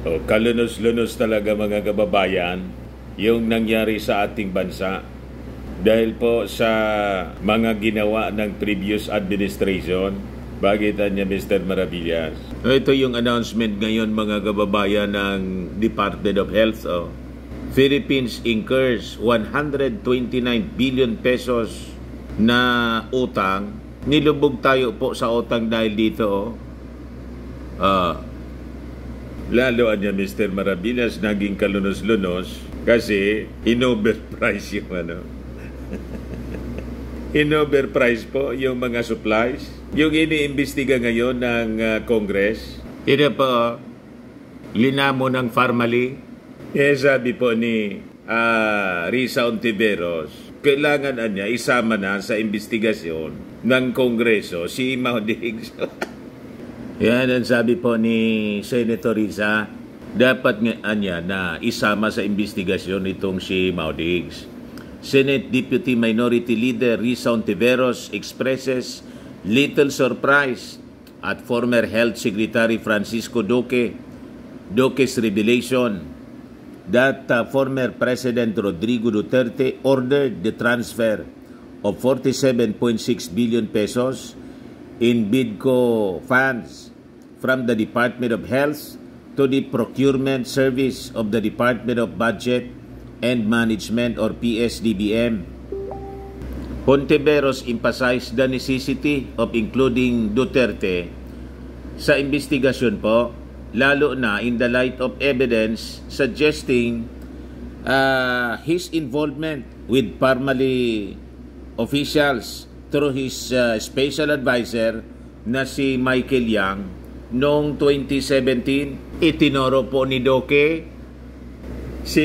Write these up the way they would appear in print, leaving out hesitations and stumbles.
O, kalunos-lunos talaga mga kababayan yung nangyari sa ating bansa dahil po sa mga ginawa ng previous administration. Bakit niya, Mr. Maravillas? Ito yung announcement ngayon mga kababayan ng Department of Health. Philippines incurs 129 billion pesos na utang. Nilubog tayo po sa utang dahil dito. Lalo niya, Mr. Maravillas, naging kalunos-lunos kasi in-overprice yung in-overprice po yung mga supplies. Yung iniimbestiga ngayon ng Congress. Ito po, linamo ng Farmally. Sabi po ni Risa Ontiveros, kailangan niya isama na sa investigasyon ng Kongreso si Mau Diggs. Yan ang sabi po ni Senator Risa, dapat niya na isama sa investigasyon itong si Mau Diggs. Senate Deputy Minority Leader Risa Ontiveros expresses little surprise at former Health Secretary Francisco Duque's revelation that former President Rodrigo Duterte ordered the transfer of 47.6 billion pesos in BIDCO funds from the Department of Health to the Procurement Service of the Department of Budget and Management or PSDBM. Ontiveros emphasized the necessity of including Duterte sa investigasyon po, lalo na in the light of evidence suggesting his involvement with Farmally officials through his special advisor na si Michael Yang noong 2017. Itinoro po ni Duque si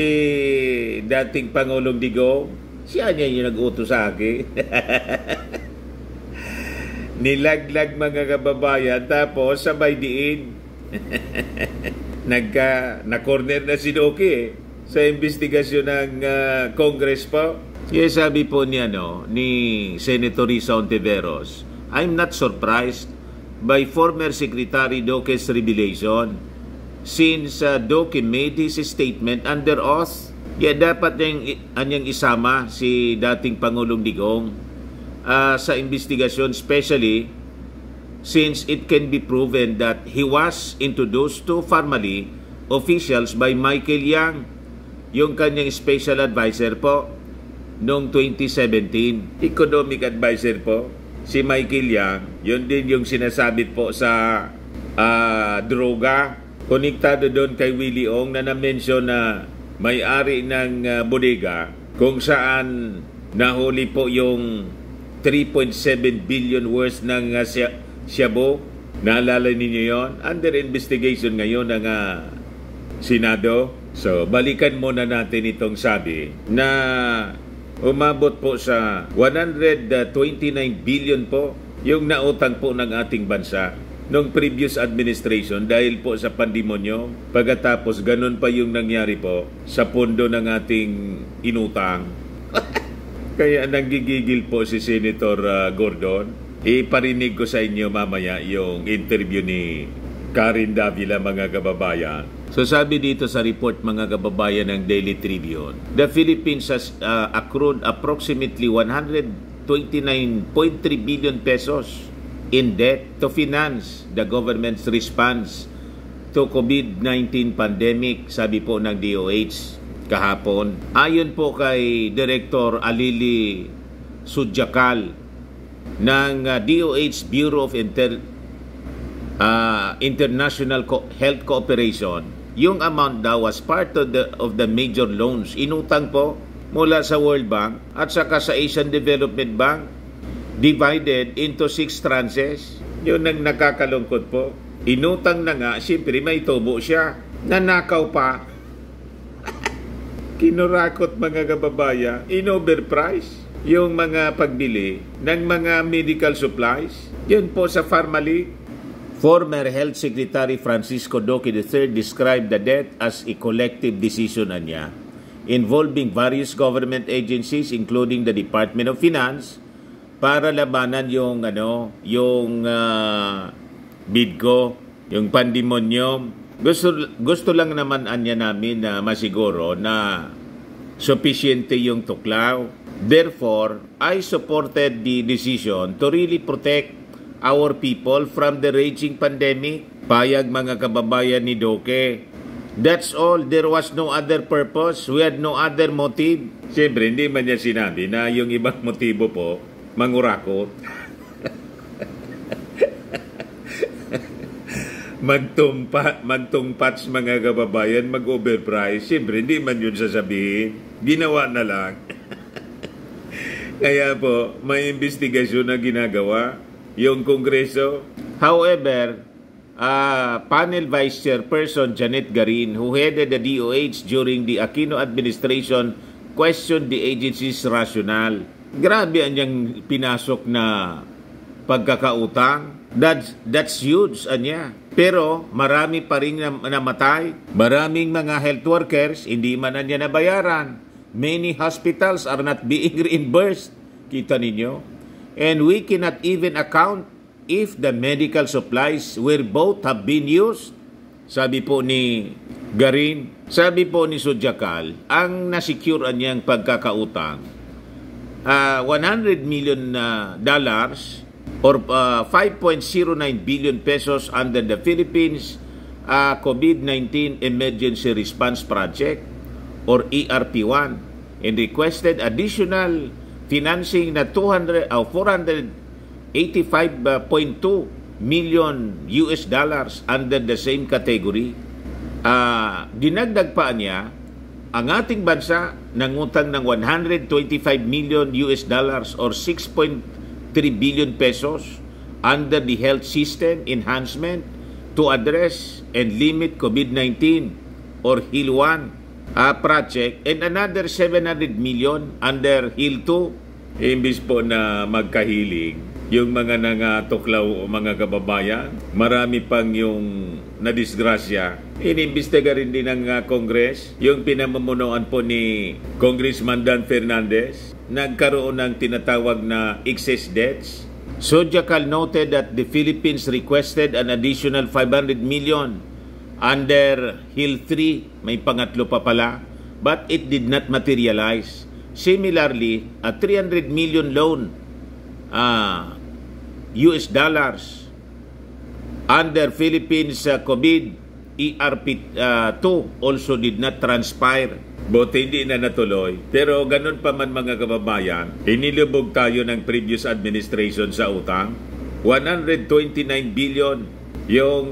dating Pangulong Digong. Siya niya yung nag-utos sa akin. Nilaglag mga kababayan tapos sabay diin. Na-corner na si Duque sa investigasyon ng Congress po. Yes, sabi po niya ni Senator Risa Ontiveros, I'm not surprised by former Secretary Duque's revelation since Duque made his statement under oath. Dapat niyang isama si dating Pangulong Digong sa investigasyon, especially since it can be proven that he was introduced to Farmally officials by Michael Yang, yung kanyang special advisor po noong 2017. Economic advisor po si Michael Yang. Yun din yung sinasabit po sa droga. Konektado doon kay Willie Ong na na-mention na may-ari ng bodega kung saan nahuli po yung 3.7 billion worth ng Shabu. Naalala ninyo yon? Under investigation ngayon ng Senado. So, balikan muna natin itong sabi na umabot po sa 129 billion po yung nautang po ng ating bansa noong previous administration dahil po sa pandemonyo. Pagkatapos, ganun pa yung nangyari po sa pondo ng ating inutang. Kaya nanggigigil po si Senator Gordon. Iparinig ko sa inyo mamaya yung interview ni Karen Davila mga kababayan. So sabi dito sa report mga kababayan ng Daily Tribune, the Philippines has accrued approximately 129.3 billion pesos in debt to finance the government's response to COVID-19 pandemic, sabi po ng DOH kahapon. Ayon po kay Director Alili Sudjakal ng DOH Bureau of International Health Cooperation, yung amount daw was part of the major loans inutang po mula sa World Bank at saka sa Asian Development Bank, divided into 6 tranches. Yun ang nakakalungkot po. Inutang na nga, siyempre may tubo siya. Nanakaw pa. Kinurakot mga kababayan, in-overprice yung mga pagbili ng mga medical supplies. Yun po sa Farmally. Former Health Secretary Francisco Duque III described the debt as a collective decision niya involving various government agencies including the Department of Finance para labanan yung BIDCO, yung pandemonyo Gusto lang naman anya namin na masiguro na sufficiente yung tuklaw. Therefore, I supported the decision to really protect our people from the raging pandemic. Payag mga kababayan ni Doke. That's all. There was no other purpose. We had no other motive. Siyempre, hindi man niya sinabi na yung ibang motibo po, mangurakot. Magtumpats mga kababayan, mag-overprice. Siyempre, hindi man yun sasabihin. Ginawa na lang. Kaya po, may investigasyon na ginagawa yung Kongreso. However, panel Vice Chairperson Janet Garin, who headed the DOH during the Aquino administration, questioned the agency's rationale. Grabe ang niyang pinasok na pagkakautang. That's huge, anya. Pero marami pa rin namatay. Maraming mga health workers, hindi man niya nabayaran. Many hospitals are not being reimbursed. Kita ninyo? And we cannot even account if the medical supplies were both have been used. Sabi po ni Garin, sabi po ni Sudjakal, ang nasecure niyang pagkakautang, $100 million or 5.09 billion pesos under the Philippines COVID-19 Emergency Response Project or ERP-1, and requested additional financing na 485.2 million US dollars under the same category. Dinagdag pa niya ang ating bansa nangutang ng 125 million US dollars or 6.3 billion pesos under the Health System Enhancement to address and limit COVID-19 or HIL-1 project, and another 700 million under HIL-2. Imbis po na magkahiling yung mga nangatuklaw o mga kababayan, marami pang yung nadisgrasya. Inimbestiga rin din ng Congress yung pinamumunuan po ni Congressman Dan Fernandez. Nagkaroon ng tinatawag na excess deaths. Sudjakal noted that the Philippines requested an additional 500 million under HIL-3, may pangatlo pa pala, but it did not materialize. Similarly, a 300 million loan US dollars under Philippines COVID ERP-2 also did not transpire. Buti hindi na natuloy. Pero ganun pa man mga kababayan, inilubog tayo ng previous administration sa utang. 129 billion yung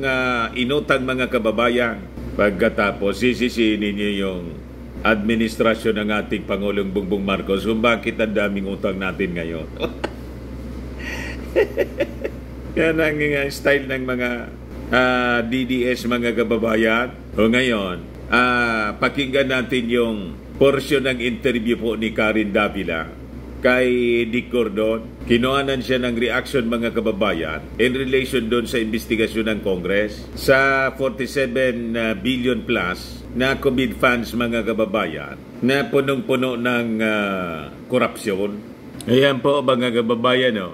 inutang mga kababayan. Pagkatapos, sisisihin ninyo yung administrasyon ng ating Pangulong Bongbong Marcos kung bakit ang daming utang natin ngayon. Yan ang style ng mga DDS mga kababayan. O ngayon, pakinggan natin yung portion ng interview po ni Karen Davila kay Dick Gordon. Kinuhanan siya ng reaction mga kababayan in relation doon sa investigasyon ng Congress sa 47 billion plus na COVID funds mga kababayan na punong-puno ng korupsyon. Ayan po mga kababayan, no?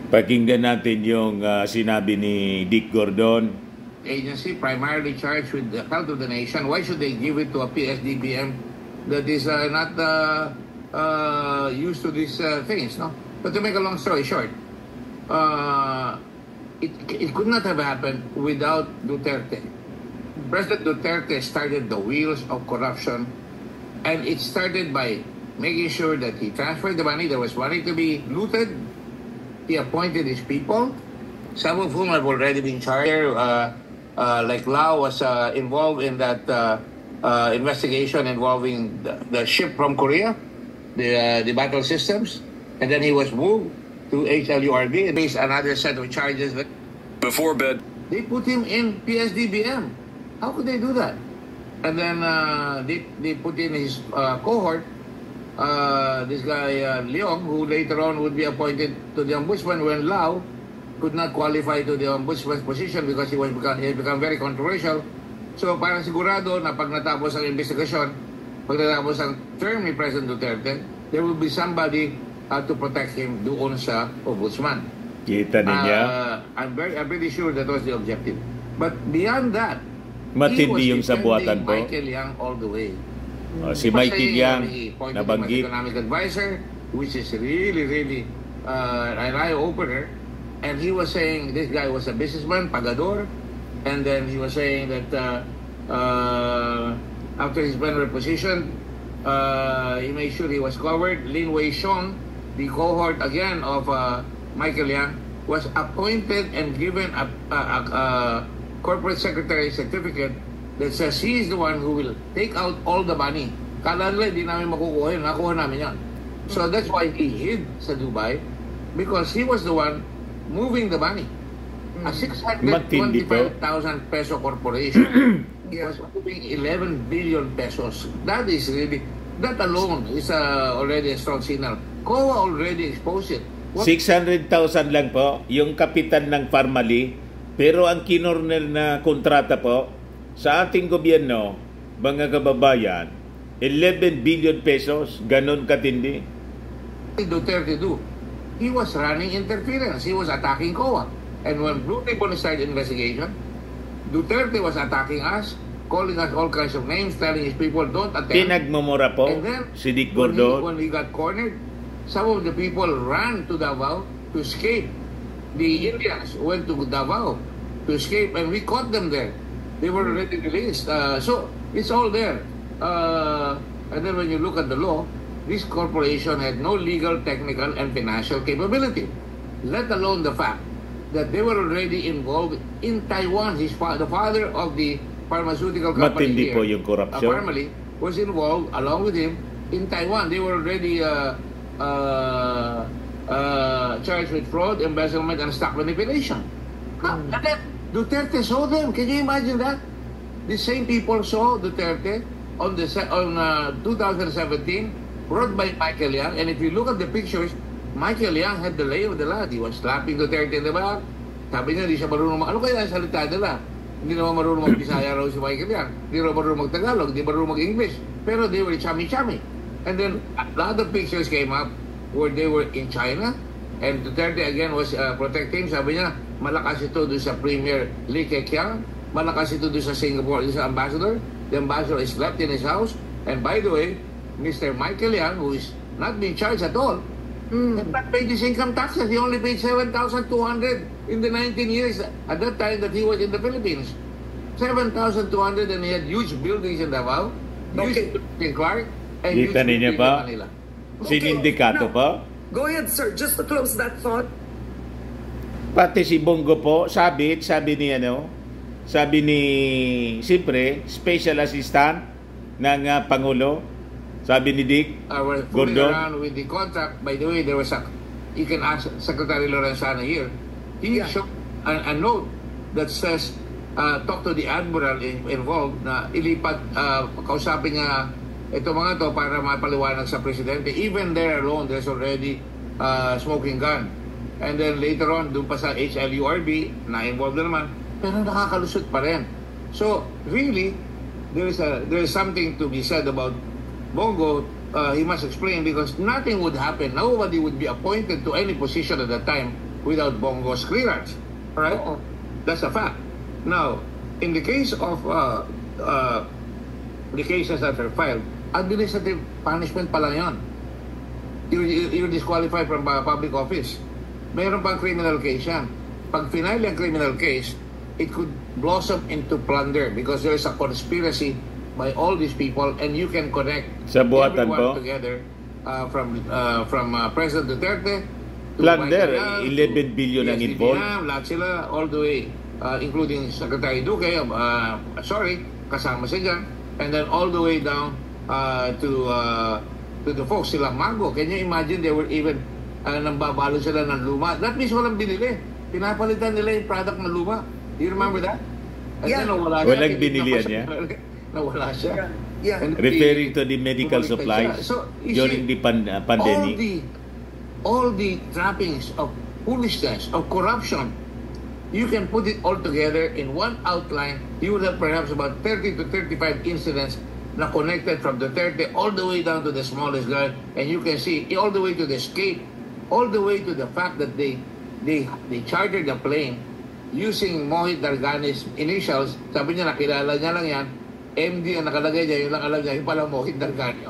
Pakinggan natin yung sinabi ni Dick Gordon. Agency primarily charged with the health of the nation. Why should they give it to a PSDBM that is not used to these things, no? But to make a long story short, it could not have happened without Duterte. President Duterte started the wheels of corruption, and it started by making sure that he transferred the money. There was money to be looted. He appointed his people, some of whom have already been charged. Like Lau was involved in that investigation involving the ship from Korea, the battle systems, and then he was moved to HLURB and faced another set of charges. Before bed, They put him in PSDBM. How could they do that? And then they put in his cohort, this guy Leong, who later on would be appointed to the ombudsman when Lau could not qualify to the ombudsman's position because he had become very controversial. So parang sigurado na pag natapos ang investigasyon, pag natapos ang term ni President Duterte, there will be somebody to protect him doon sa ombudsman. Kita niya. I'm pretty sure that was the objective. But beyond that, Matindi yung he was sabuatan defending po. Michael Yang all the way. Si Michael Yang He appointed him as nabanggit. economic advisor, which is really an eye-opener. And he was saying this guy was a businessman, pagador. And then he was saying that after his plenary position, he made sure he was covered. Lin Wei Xiong, the cohort again of Michael Yang, was appointed and given a corporate secretary certificate that says he is the one who will take out all the money. Kala nila hindi namin makukuha yun. Nakuha namin yan. So that's why he hid sa Dubai, because he was the one moving the money. A Matindi po. 625,000 peso corporation was moving 11 billion pesos. That is really, that alone is already a strong signal. COA already exposed it. 600,000 lang po yung kapitan ng Parmali, pero ang kinornel na kontrata po sa ating gobyerno, mga kababayan, 11 billion pesos, ganon katindi. Duterte do? He was running interference. He was attacking COA. And when Blue Ribbon started investigation, Duterte was attacking us, calling us all kinds of names, telling his people don't attend. Pinagmumura po And then, si Dick Gordon. when he got cornered, some of the people ran to Davao to escape. The Indians went to Davao to escape, and we caught them there. They were already released. So it's all there. And then when you look at the law, this corporation had no legal, technical, and financial capability, let alone the fact that they were already involved in Taiwan. The father of the pharmaceutical company Matindi here, po yung corruption. Parmalee, was involved along with him in Taiwan. They were already charged with fraud, embezzlement, and stock manipulation. And then Duterte saw them. Can you imagine that? The same people saw Duterte on 2017, brought by Michael Yang. And if you look at the pictures, Michael Yang had the lay of the land. He was slapping Duterte in the back. Sabi niya, hindi siya marunong ano kaya ang salita nila? Hindi naman marunong mag-Bisaya raw si Michael Yang. Hindi naman marunong mag-Tagalog. Hindi marunong mag-English. Pero they were chummy-chummy. And then a lot of pictures came up where they were in China. And Duterte again was protecting. Sabi niya, malakas ito doon sa Premier Li Keqiang. Malakas ito doon sa Singapore, doon sa ambassador. The ambassador is left in his house. And by the way, Mr. Michael Yang, who is not being charged at all, did not pay his income taxes. He only paid 7,200 in the 19 years at that time that he was in the Philippines. 7,200, and he had huge buildings in Davao, huge buildings in Clark, and huge Kita ninyo buildings in pa? Manila. Sinindikato Now, po. Go ahead, sir. Just to close that thought. Pati si Bongo po, sabi ni, siyempre, special assistant ng Pangulo, sabi ni Dick We're fooling Gordon. around with the contract. By the way, there was you can ask Secretary Lorenzana here. He showed a note that says, talk to the admiral involved na ilipat, kausapin nga ito mga to para mapaliwanag sa presidente. Even there alone, there's already smoking gun. And then later on, doon pa sa HLURB, na-involved na naman, pero nakakalusot pa rin. So, really, there is something to be said about Bongo. He must explain, because nothing would happen. Nobody would be appointed to any position at that time without Bongo's clearance. Right? That's a fact. Now, in the case of the cases that are filed, administrative punishment pa lang yun. You're disqualified from public office. Mayroon pang criminal case yan. Pag final yung criminal case, it could blossom into plunder because there is a conspiracy by all these people, and you can connect Sa buhatan everyone po. together from President Duterte to Plunder, Michael Yang, 11 billion ang PSDBM, involved. lahat sila, all the way, including Secretary Duque, kasama siya dyan, and then all the way down to the folks, sila Mago. Can you imagine, they were even nambabalo sila ng luma. That means walang binili. Pinapalitan nila yung product na luma. Do you remember that? And Yeah. then nawala siya. Walang binilihan niya. Nawala siya. Yeah. And Referring to the medical bumalik pa supplies siya. So, you during see, the pandemic. all the trappings of foolishness, of corruption, you can put it all together in one outline. You would have perhaps about 30 to 35 incidents na connected from Duterte all the way down to the smallest guy, and you can see all the way to the escape, all the way to the fact that they chartered a plane using Mohit Dargani's initials. Sabi niya, nakilala niya lang yan. MD ang nakalagay niya, yun lang alam niya, yung palang Mohit Dargani.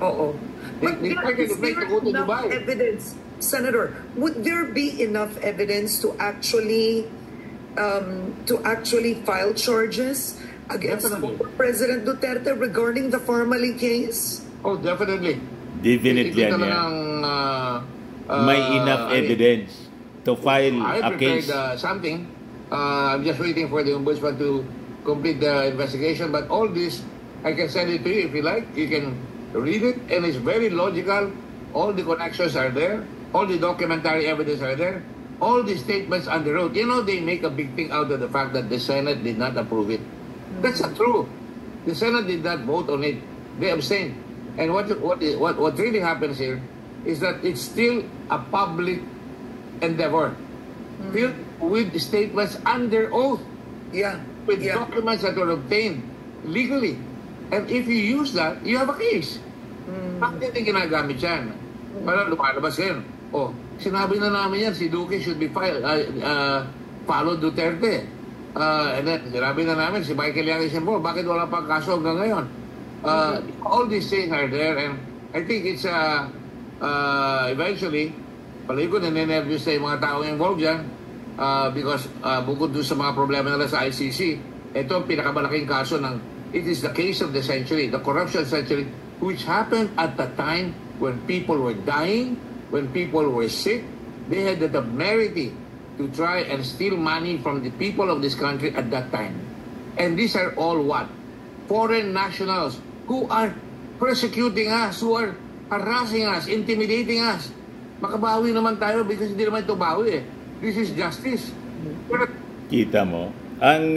Oo. But They started to is make there the go to enough Dubai. evidence, Senator, would there be enough evidence to actually file charges against Definitely. former President Duterte regarding the Farmally case? Oh, definitely. Definitely Ito yan. talagang, May enough evidence to file I a prepared case. something. I'm just waiting for the Ombudsman to complete the investigation. But all this, I can send it to you if you like. You can read it, and it's very logical. All the connections are there. All the documentary evidence are there. All the statements on the road. You know, they make a big thing out of the fact that the Senate did not approve it. That's not true. The Senate did not vote on it. They abstained. And what really happens here is that it's still a public endeavor, filled with statements under oath, Yeah. with Yeah. documents that were obtained legally. And if you use that, you have a case. Bakit hindi ginagamit yan? Para lumalabas yan. Oh, sinabi na namin yan, si Duque should be follow Duterte. And then, sinabi na namin, si Michael Yang-Isimbo, bakit wala pang kaso hanggang ngayon? All these things are there, and I think it's eventually, palagi ko nane-nervous na yung mga taong involved dyan, because bukod doon sa mga problema nila sa ICC, ito ang pinakamalaking kaso ng, it is the case of the century, the corruption century, which happened at the time when people were dying, when people were sick. They had the temerity to try and steal money from the people of this country at that time. And these are all what? Foreign nationals who are persecuting us, who are harassing us, intimidating us. Makabawi naman tayo because hindi naman ito bawi eh. This is justice. Kita mo, ang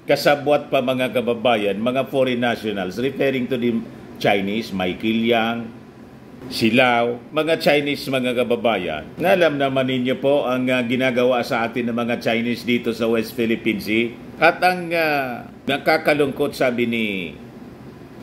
kasabwat pa mga kababayan, mga foreign nationals, referring to the Chinese, Michael Yang, Silao, mga Chinese mga kababayan. Alam naman ninyo po ang ginagawa sa atin ng mga Chinese dito sa West Philippine Sea. At ang nakakalungkot, sabi ni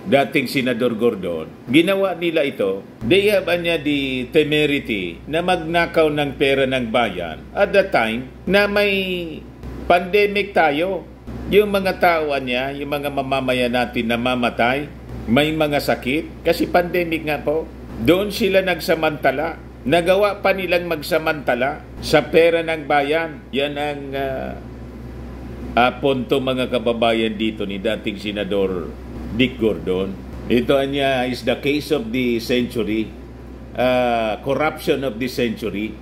dating Senador Gordon, ginawa nila ito, they have the temerity na magnakaw ng pera ng bayan at the time na may pandemic tayo. Yung mga tao niya, yung mga mamamayan natin na mamatay, may mga sakit, kasi pandemic nga po. Doon sila nagsamantala. Nagawa pa nilang magsamantala sa pera ng bayan. Yan ang punto mga kababayan dito ni dating Senador Dick Gordon. Ito niya is the case of the century, corruption of the century,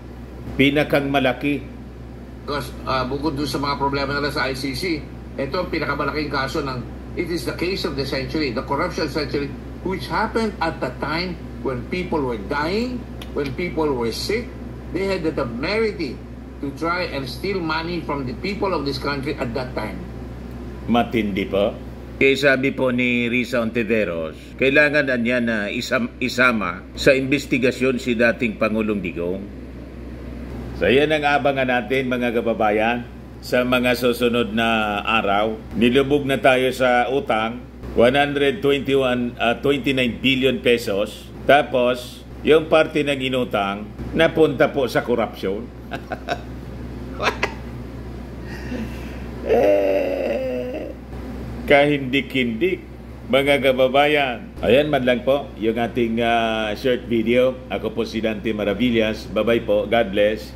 pinakang malaki. Because bukod doon sa mga problema nila sa ICC, ito ang pinakamalaking kaso ng, it is the case of the century, the corruption century, which happened at the time when people were dying, when people were sick. They had the temerity to try and steal money from the people of this country at that time. Matindi po. Kaya sabi po ni Risa Ontiveros, kailangan niya na isama sa investigasyon si dating Pangulong Digong. So yan ang abangan natin mga kababayan sa mga susunod na araw. Nilubog na tayo sa utang, 29 billion pesos. Tapos, yung parte ng inutang, napunta po sa korupsyon. Kahindik-hindik, mga kababayan. Ayan man lang po, yung ating short video. Ako po si Dante Maravillas. Bye-bye po. God bless.